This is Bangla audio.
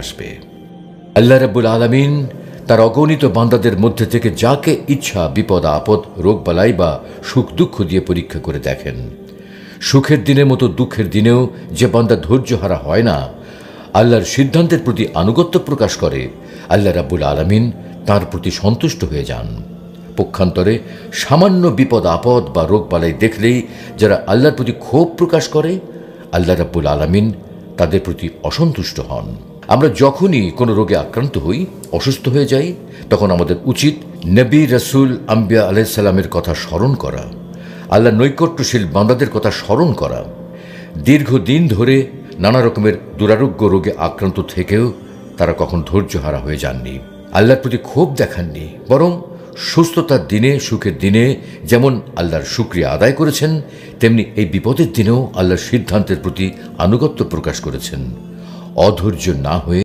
আসবে। আল্লাহ রাব্বুল আলামিন তার অগণিত বান্দাদের মধ্যে থেকে যাকে ইচ্ছা বিপদ আপদ রোগবালাই বা সুখ দুঃখ দিয়ে পরীক্ষা করে দেখেন। সুখের দিনের মতো দুঃখের দিনেও যে বান্দা ধৈর্যহারা হয় না, আল্লাহর সিদ্ধান্তের প্রতি আনুগত্য প্রকাশ করে, আল্লাহ রাব্বুল আলামিন তার প্রতি সন্তুষ্ট হয়ে যান। পক্ষান্তরে সামান্য বিপদ আপদ বা রোগবালাই দেখলেই যারা আল্লাহর প্রতি ক্ষোভ প্রকাশ করে, আল্লাহ রাব্বুল আলামিন তাদের প্রতি অসন্তুষ্ট হন। আমরা যখনই কোনো রোগে আক্রান্ত হই, অসুস্থ হয়ে যাই, তখন আমাদের উচিত নবী রাসূল আম্বিয়া আলাইহিস সালামের কথা স্মরণ করা, আল্লাহর নৈকট্যশীল বান্দাদের কথা স্মরণ করা। দীর্ঘদিন ধরে নানা রকমের দুরারোগ্য রোগে আক্রান্ত থেকেও তারা কখন ধৈর্যহারা হয়ে যাননি, আল্লাহর প্রতি ক্ষোভ দেখাননি, বরং সুস্থতার দিনে সুখের দিনে যেমন আল্লাহর শুকরিয়া আদায় করেছেন, তেমনি এই বিপদের দিনেও আল্লাহর সিদ্ধান্তের প্রতি আনুগত্য প্রকাশ করেছেন। অধৈর্য না হয়ে